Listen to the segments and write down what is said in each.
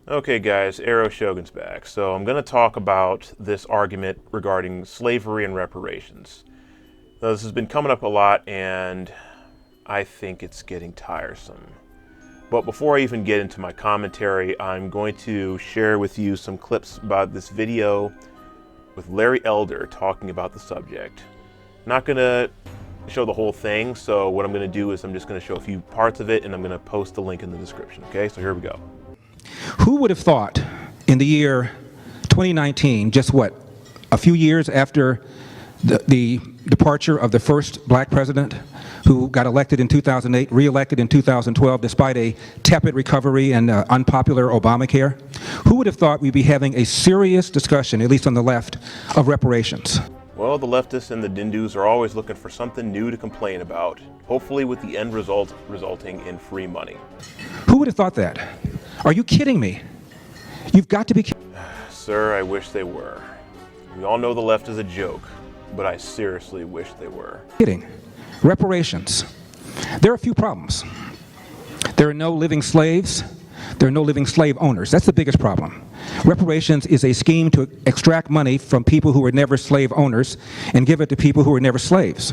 Okay guys, Arrow Shogun's back. So I'm going to talk about this argument regarding slavery and reparations. Now, this has been coming up a lot and I think it's getting tiresome. But before I even get into my commentary, I'm going to share with you some clips about this video with Larry Elder talking about the subject. Not going to show the whole thing, so what I'm going to do is I'm just going to show a few parts of it and I'm going to post the link in the description. Okay, so here we go. Who would have thought in the year 2019, just what, a few years after the departure of the first black president who got elected in 2008, re-elected in 2012 despite a tepid recovery and unpopular Obamacare, who would have thought we'd be having a serious discussion, at least on the left, of reparations? Well, the leftists and the Dindus are always looking for something new to complain about, hopefully with the end result resulting in free money. Who would have thought that? Are you kidding me? You've got to be kidding. Sir, I wish they were. We all know the left is a joke, but I seriously wish they were. Kidding. Reparations. There are a few problems. There are no living slaves. There are no living slave owners. That's the biggest problem. Reparations is a scheme to extract money from people who were never slave owners and give it to people who were never slaves.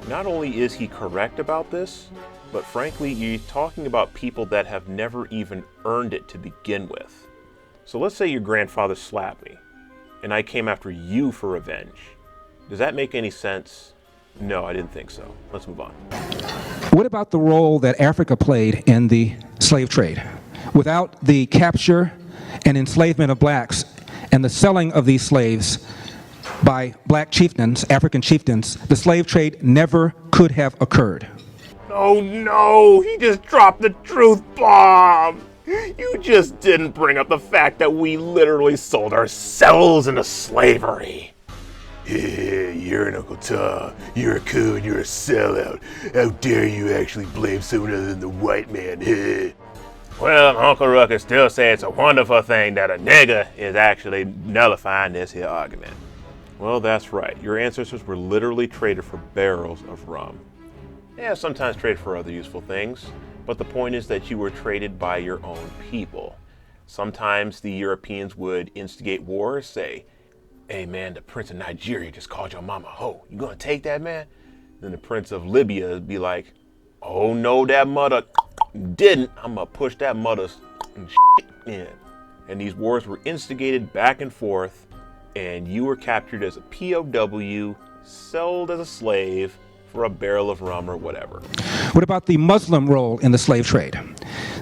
Not only is he correct about this, but frankly, you're talking about people that have never even earned it to begin with. So let's say your grandfather slapped me, and I came after you for revenge. Does that make any sense? No, I didn't think so. Let's move on. What about the role that Africa played in the slave trade? Without the capture and enslavement of blacks and the selling of these slaves by black chieftains, African chieftains, the slave trade never could have occurred. Oh no, he just dropped the truth bomb. You just didn't bring up the fact that we literally sold ourselves into slavery. Yeah, you're an Uncle Tom, you're a coon, you're a sellout. How dare you actually blame someone other than the white man? Well, Uncle Ruckus still say it's a wonderful thing that a nigger is actually nullifying this here argument. Well, that's right. Your ancestors were literally traded for barrels of rum. Yeah, sometimes traded for other useful things, but the point is that you were traded by your own people. Sometimes the Europeans would instigate wars, say, hey man, the Prince of Nigeria just called your mama a hoe. You gonna take that, man? Then the Prince of Libya would be like, oh no, that mother didn't. I'm gonna push that mother's shit in. And these wars were instigated back and forth, and you were captured as a POW, sold as a slave for a barrel of rum or whatever. What about the Muslim role in the slave trade?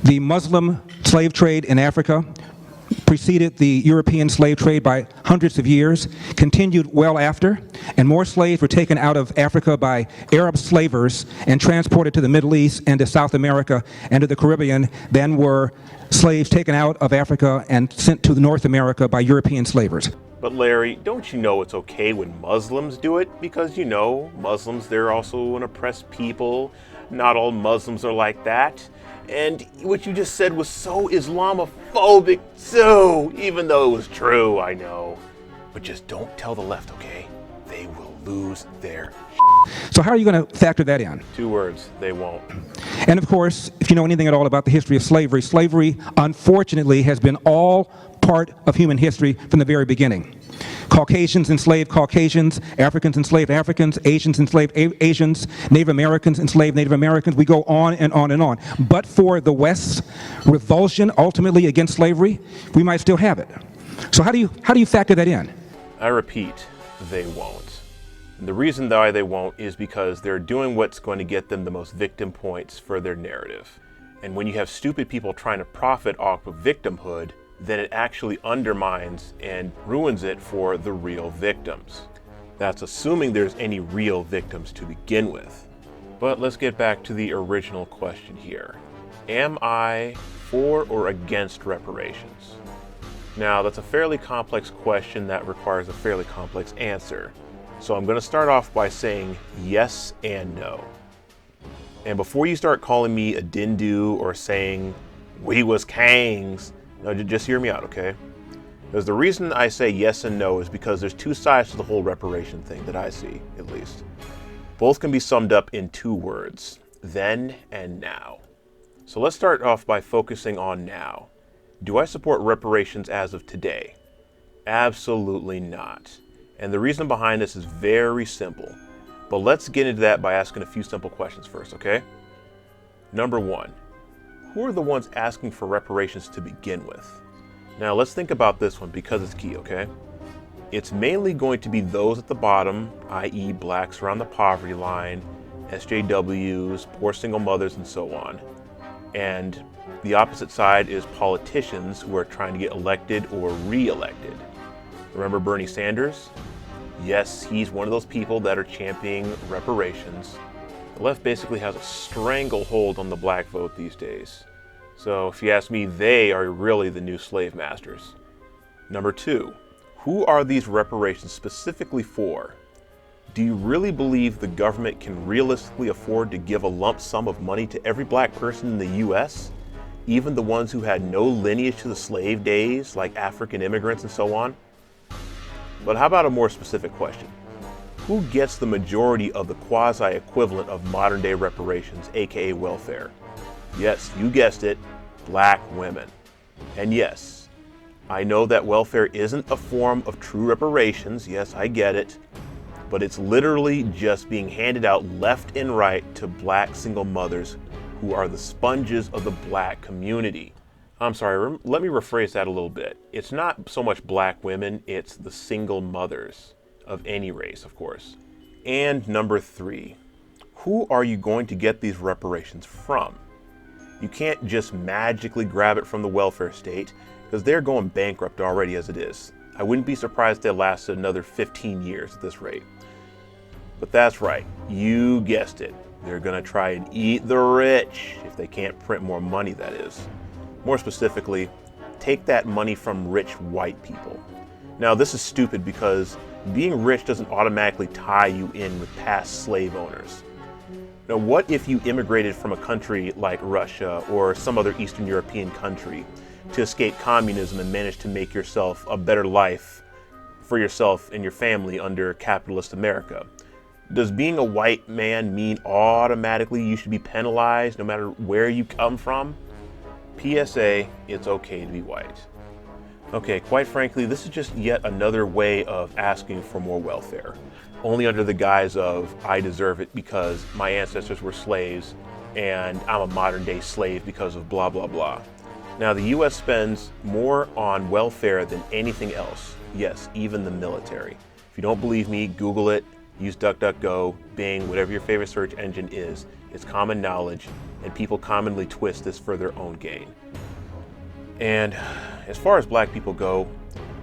The Muslim slave trade in Africa preceded the European slave trade by hundreds of years, continued well after, and more slaves were taken out of Africa by Arab slavers and transported to the Middle East and to South America and to the Caribbean than were slaves taken out of Africa and sent to North America by European slavers. But Larry, don't you know it's okay when Muslims do it? Because you know, Muslims, they're also an oppressed people. Not all Muslims are like that. And what you just said was so Islamophobic too, even though it was true, I know. But just don't tell the left, okay? They will lose their So how are you going to factor that in? 2 words, they won't. And of course, if you know anything at all about the history of slavery, slavery unfortunately has been all part of human history from the very beginning. Caucasians enslaved Caucasians, Africans enslaved Africans, Asians enslaved Asians, Native Americans enslaved Native Americans. We go on and on and on. But for the West's revulsion ultimately against slavery, we might still have it. So how do you factor that in? I repeat, they won't. And the reason why they won't is because they're doing what's going to get them the most victim points for their narrative. And when you have stupid people trying to profit off of victimhood, then it actually undermines and ruins it for the real victims. That's assuming there's any real victims to begin with. But let's get back to the original question here. Am I for or against reparations? Now, that's a fairly complex question that requires a fairly complex answer. So I'm going to start off by saying yes and no. And before you start calling me a Dindu or saying we was Kangs, no, just hear me out, okay? Because the reason I say yes and no is because there's 2 sides to the whole reparation thing that I see, at least. Both can be summed up in 2 words, then and now. So let's start off by focusing on now. Do I support reparations as of today? Absolutely not. And the reason behind this is very simple. But let's get into that by asking a few simple questions first, okay? Number one, who are the ones asking for reparations to begin with? Now let's think about this one because it's key, okay? It's mainly going to be those at the bottom, i.e. blacks around the poverty line, SJWs, poor single mothers, and so on. And the opposite side is politicians who are trying to get elected or re-elected. Remember Bernie Sanders? Yes, he's one of those people that are championing reparations. The left basically has a stranglehold on the black vote these days. So if you ask me, they are really the new slave masters. Number two, who are these reparations specifically for? Do you really believe the government can realistically afford to give a lump sum of money to every black person in the US? Even the ones who had no lineage to the slave days, like African immigrants and so on? But how about a more specific question? Who gets the majority of the quasi-equivalent of modern-day reparations, aka welfare? Yes, you guessed it, black women. And yes, I know that welfare isn't a form of true reparations, yes, I get it, but it's literally just being handed out left and right to black single mothers who are the sponges of the black community. I'm sorry, let me rephrase that a little bit. It's not so much black women, it's the single mothers of any race, of course. And number three, who are you going to get these reparations from? You can't just magically grab it from the welfare state because they're going bankrupt already as it is. I wouldn't be surprised if they lasted another 15 years at this rate. But that's right, you guessed it. They're gonna try and eat the rich if they can't print more money, that is. More specifically, take that money from rich white people. Now this is stupid because being rich doesn't automatically tie you in with past slave owners. Now what if you immigrated from a country like Russia or some other Eastern European country to escape communism and managed to make yourself a better life for yourself and your family under capitalist America? Does being a white man mean automatically you should be penalized no matter where you come from? PSA, it's okay to be white. Okay, quite frankly, this is just yet another way of asking for more welfare, only under the guise of I deserve it because my ancestors were slaves and I'm a modern day slave because of blah, blah, blah. Now, the US spends more on welfare than anything else. Yes, even the military. If you don't believe me, Google it. Use DuckDuckGo, Bing, whatever your favorite search engine is. It's common knowledge, and people commonly twist this for their own gain. And as far as black people go,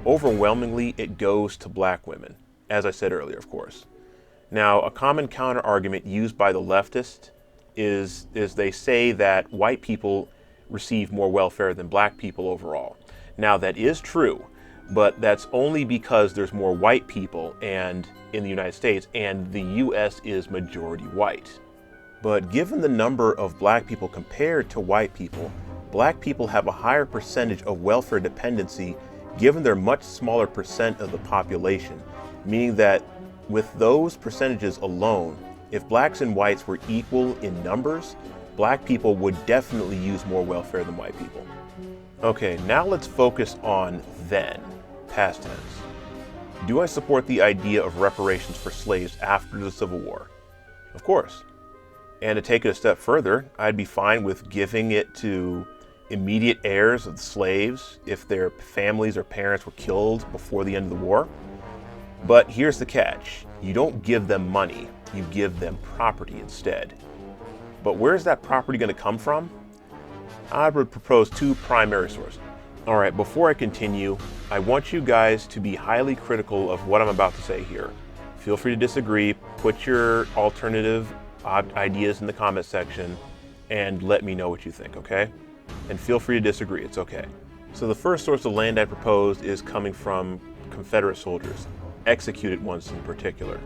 overwhelmingly it goes to black women, as I said earlier, of course. Now, a common counter argument used by the leftist is they say that white people receive more welfare than black people overall. Now, that is true, but that's only because there's more white people and in the United States, and the US is majority white. But given the number of black people compared to white people, black people have a higher percentage of welfare dependency given their much smaller percent of the population, meaning that with those percentages alone, if blacks and whites were equal in numbers, black people would definitely use more welfare than white people. Okay, now let's focus on then, past tense. Do I support the idea of reparations for slaves after the Civil War? Of course. And to take it a step further, I'd be fine with giving it to immediate heirs of the slaves if their families or parents were killed before the end of the war. But here's the catch. You don't give them money, you give them property instead. But where's that property going to come from? I would propose two primary sources. All right, before I continue, I want you guys to be highly critical of what I'm about to say here. Feel free to disagree, put your alternative ideas in the comment section, and let me know what you think, okay? And feel free to disagree, it's okay. So the first source of land I proposed is coming from Confederate soldiers, executed ones in particular.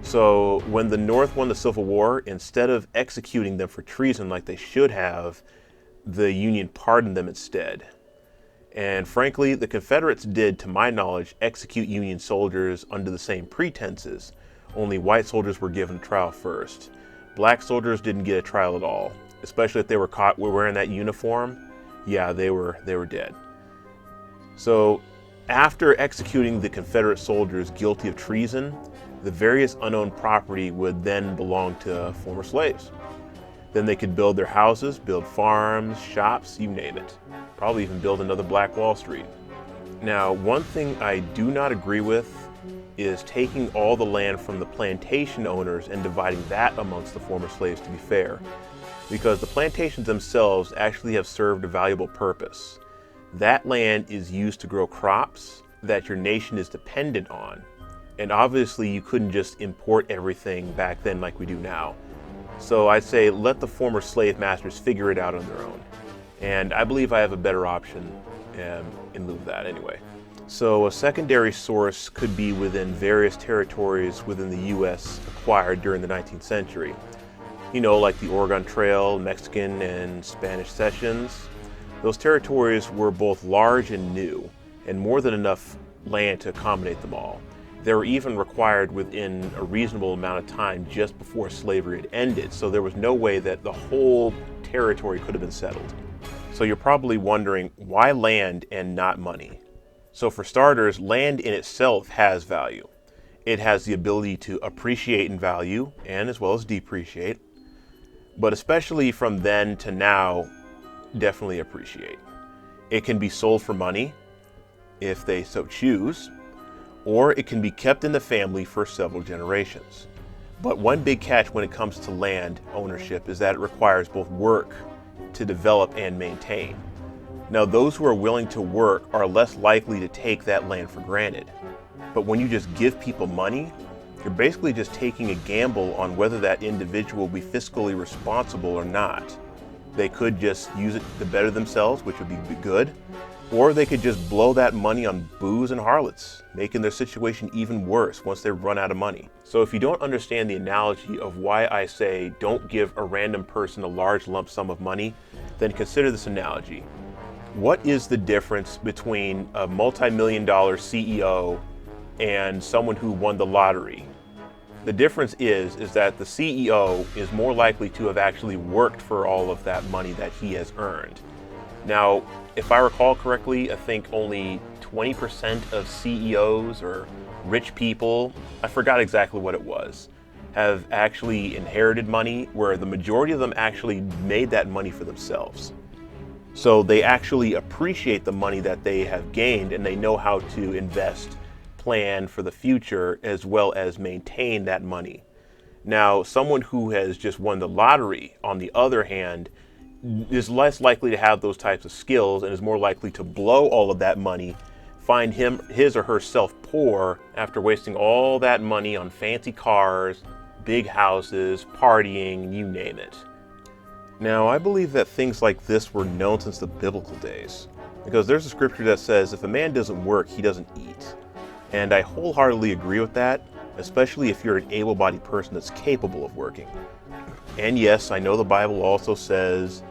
So when the North won the Civil War, instead of executing them for treason like they should have, the Union pardoned them instead. And frankly, the Confederates did, to my knowledge, execute Union soldiers under the same pretenses, only white soldiers were given a trial first. Black soldiers didn't get a trial at all, especially if they were caught wearing that uniform, yeah, they were dead. So after executing the Confederate soldiers guilty of treason, the various unowned property would then belong to former slaves. Then they could build their houses, build farms, shops, you name it. Probably even build another Black Wall Street. Now, one thing I do not agree with is taking all the land from the plantation owners and dividing that amongst the former slaves, to be fair, because the plantations themselves actually have served a valuable purpose. That land is used to grow crops that your nation is dependent on. And obviously you couldn't just import everything back then like we do now. So I'd say let the former slave masters figure it out on their own. And I believe I have a better option in lieu of that anyway. So a secondary source could be within various territories within the US acquired during the 19th century. You know, like the Oregon Trail, Mexican and Spanish cessions. Those territories were both large and new, and more than enough land to accommodate them all. They were even required within a reasonable amount of time just before slavery had ended, so there was no way that the whole territory could have been settled. So you're probably wondering, why land and not money? So for starters, land in itself has value. It has the ability to appreciate in value and as well as depreciate, but especially from then to now, definitely appreciate. It can be sold for money if they so choose, or it can be kept in the family for several generations. But one big catch when it comes to land ownership is that it requires both work to develop and maintain. Now, those who are willing to work are less likely to take that land for granted. But when you just give people money, you're basically just taking a gamble on whether that individual will be fiscally responsible or not. They could just use it to better themselves, which would be good, or they could just blow that money on booze and harlots, making their situation even worse once they run out of money. So if you don't understand the analogy of why I say don't give a random person a large lump sum of money, then consider this analogy. What is the difference between a multi-million-dollar CEO and someone who won the lottery? The difference is that the CEO is more likely to have actually worked for all of that money that he has earned. Now, if I recall correctly, I think only 20% of CEOs or rich people, I forgot exactly what it was, have actually inherited money, where the majority of them actually made that money for themselves. So they actually appreciate the money that they have gained, and they know how to invest, plan for the future, as well as maintain that money. Now, someone who has just won the lottery, on the other hand, is less likely to have those types of skills and is more likely to blow all of that money, find his or herself poor after wasting all that money on fancy cars, big houses, partying, you name it. Now, I believe that things like this were known since the biblical days, because there's a scripture that says if a man doesn't work, he doesn't eat. And I wholeheartedly agree with that, especially if you're an able-bodied person that's capable of working. And yes, I know the Bible also says,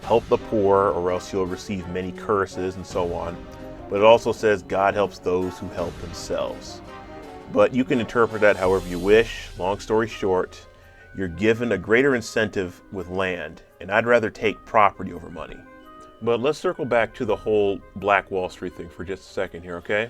help the poor or else you'll receive many curses and so on. But it also says God helps those who help themselves. But you can interpret that however you wish. Long story short, you're given a greater incentive with land, and I'd rather take property over money. But let's circle back to the whole Black Wall Street thing for just a second here, okay?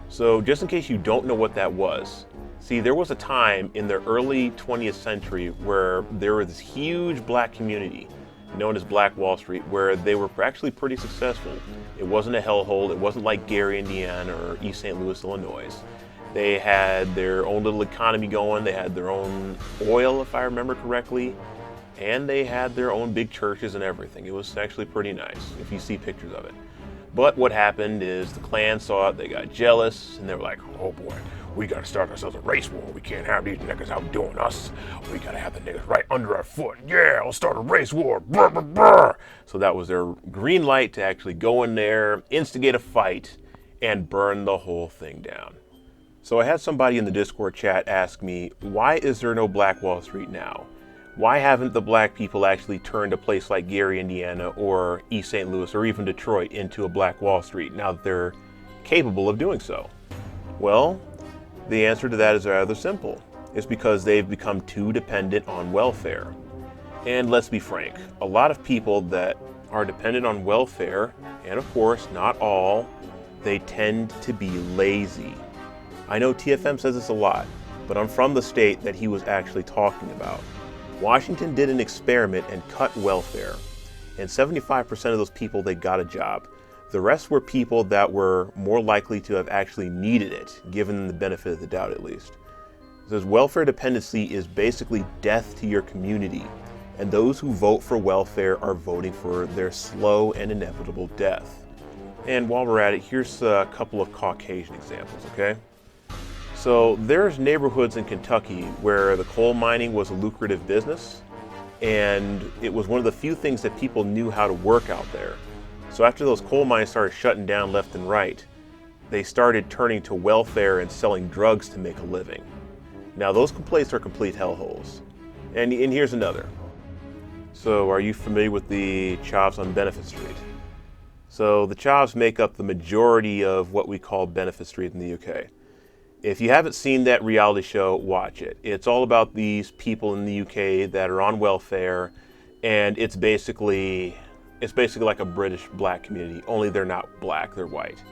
So just in case you don't know what that was, see, there was a time in the early 20th century where there was this huge black community known as Black Wall Street, where they were actually pretty successful. It wasn't a hellhole. It wasn't like Gary, Indiana or East St. Louis, Illinois. They had their own little economy going. They had their own oil, if I remember correctly, and they had their own big churches and everything. It was actually pretty nice if you see pictures of it. But what happened is the Klan saw it, they got jealous, and they were like, oh boy, we gotta start ourselves a race war. We can't have these niggas outdoing us. We gotta have the niggas right under our foot. Yeah, let's start a race war. Brr, brr, brr. So that was their green light to actually go in there, instigate a fight, and burn the whole thing down. So I had somebody in the Discord chat ask me, why is there no Black Wall Street now? Why haven't the black people actually turned a place like Gary, Indiana, or East St. Louis, or even Detroit into a Black Wall Street now that they're capable of doing so? Well, the answer to that is rather simple. It's because they've become too dependent on welfare. And let's be frank, a lot of people that are dependent on welfare, and of course, not all, they tend to be lazy. I know TFM says this a lot, but I'm from the state that he was actually talking about. Washington did an experiment and cut welfare, and 75% of those people, they got a job. The rest were people that were more likely to have actually needed it, given the benefit of the doubt at least. Because welfare dependency is basically death to your community, and those who vote for welfare are voting for their slow and inevitable death. And while we're at it, here's a couple of Caucasian examples, okay? So there's neighborhoods in Kentucky where the coal mining was a lucrative business, and it was one of the few things that people knew how to work out there. So after those coal mines started shutting down left and right, they started turning to welfare and selling drugs to make a living. Now those places are complete hellholes. And here's another. So are you familiar with the Chavs on Benefit Street? So the Chavs make up the majority of what we call Benefit Street in the UK. If you haven't seen that reality show, watch it. It's all about these people in the UK that are on welfare, and it's basically like a British black community, only they're not black, they're white.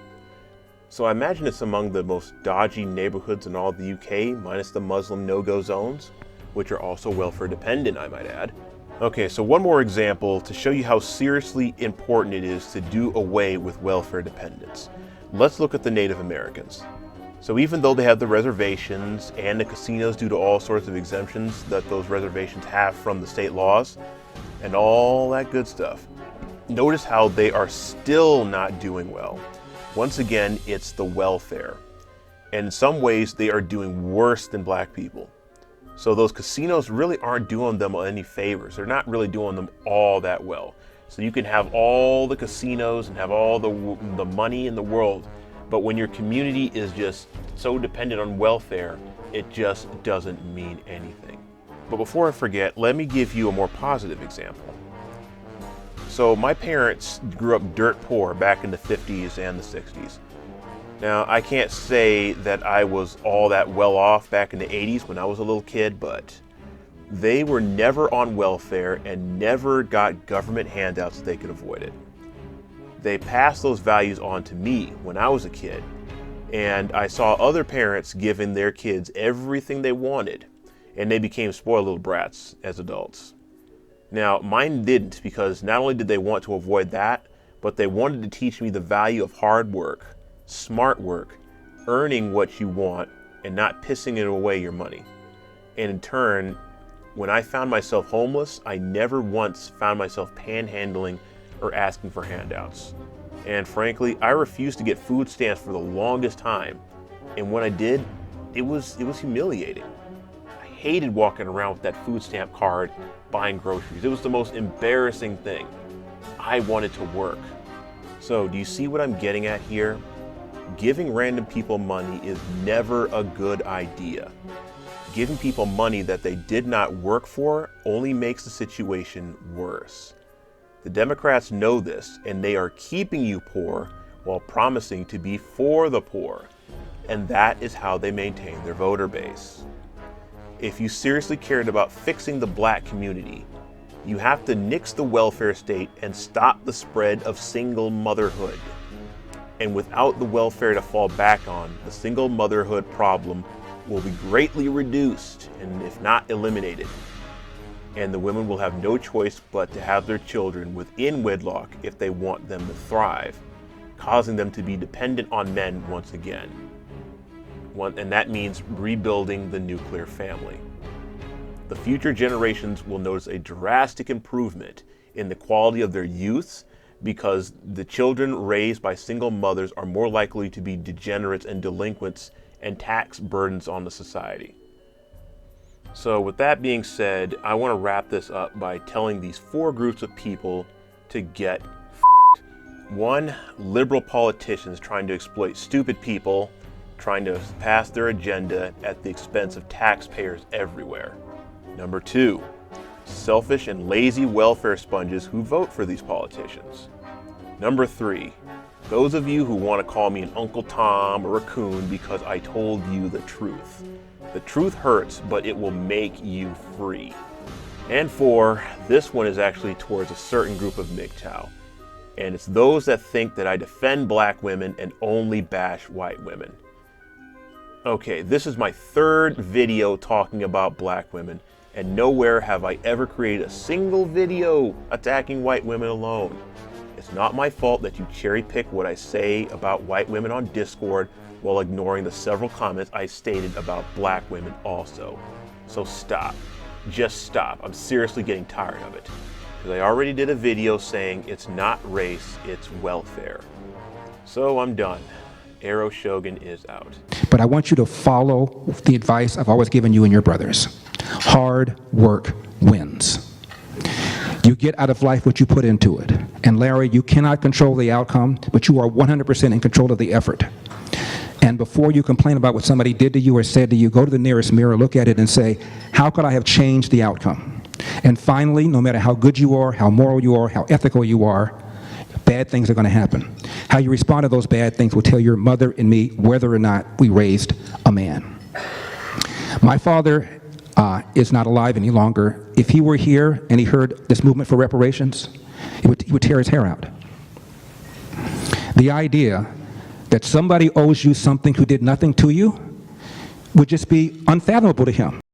So I imagine it's among the most dodgy neighborhoods in all of the UK, minus the Muslim no-go zones, which are also welfare dependent, I might add. Okay, so one more example to show you how seriously important it is to do away with welfare dependence. Let's look at the Native Americans. So even though they have the reservations and the casinos due to all sorts of exemptions that those reservations have from the state laws and all that good stuff, notice how they are still not doing well. Once again, it's the welfare. And in some ways, they are doing worse than black people. So those casinos really aren't doing them any favors. They're not really doing them all that well. So you can have all the casinos and have all the money in the world, but when your community is just so dependent on welfare, it just doesn't mean anything. But before I forget, let me give you a more positive example. So my parents grew up dirt poor back in the 50s and the 60s. Now, I can't say that I was all that well off back in the 80s when I was a little kid, but they were never on welfare and never got government handouts if they could avoid it. They passed those values on to me when I was a kid, and I saw other parents giving their kids everything they wanted, and they became spoiled little brats as adults. Now, mine didn't, because not only did they want to avoid that, but they wanted to teach me the value of hard work, smart work, earning what you want, and not pissing it away your money. And in turn, when I found myself homeless, I never once found myself panhandling or asking for handouts. And frankly, I refused to get food stamps for the longest time. And when I did, it was humiliating. I hated walking around with that food stamp card buying groceries. It was the most embarrassing thing. I wanted to work. So do you see what I'm getting at here? Giving random people money is never a good idea. Giving people money that they did not work for only makes the situation worse. The Democrats know this, and they are keeping you poor while promising to be for the poor. And that is how they maintain their voter base. If you seriously cared about fixing the black community, you have to nix the welfare state and stop the spread of single motherhood. And without the welfare to fall back on, the single motherhood problem will be greatly reduced, and if not eliminated. And the women will have no choice but to have their children within wedlock if they want them to thrive, causing them to be dependent on men once again. And that means rebuilding the nuclear family. The future generations will notice a drastic improvement in the quality of their youths, because the children raised by single mothers are more likely to be degenerates and delinquents and tax burdens on the society. So with that being said, I want to wrap this up by telling these 4 groups of people to get f***ed. 1, liberal politicians trying to exploit stupid people, trying to pass their agenda at the expense of taxpayers everywhere. Number 2, selfish and lazy welfare sponges who vote for these politicians. Number 3, those of you who want to call me an Uncle Tom or a coon because I told you the truth. The truth hurts, but it will make you free. And 4, this one is actually towards a certain group of MGTOW. And it's those that think that I defend black women and only bash white women. Okay, this is my 3rd video talking about black women, and nowhere have I ever created a single video attacking white women alone. It's not my fault that you cherry pick what I say about white women on Discord while ignoring the several comments I stated about black women also. So stop. Just stop. I'm seriously getting tired of it. Because I already did a video saying it's not race, it's welfare. So I'm done. Arrow Shogun is out. But I want you to follow the advice I've always given you and your brothers. Hard work wins. You get out of life what you put into it. And Larry, you cannot control the outcome, but you are 100% in control of the effort. And before you complain about what somebody did to you or said to you, go to the nearest mirror, look at it and say, how could I have changed the outcome? And finally, no matter how good you are, how moral you are, how ethical you are, bad things are going to happen. How you respond to those bad things will tell your mother and me whether or not we raised a man. My father is not alive any longer. If he were here and he heard this movement for reparations, he would tear his hair out. The idea that somebody owes you something who did nothing to you would just be unfathomable to him.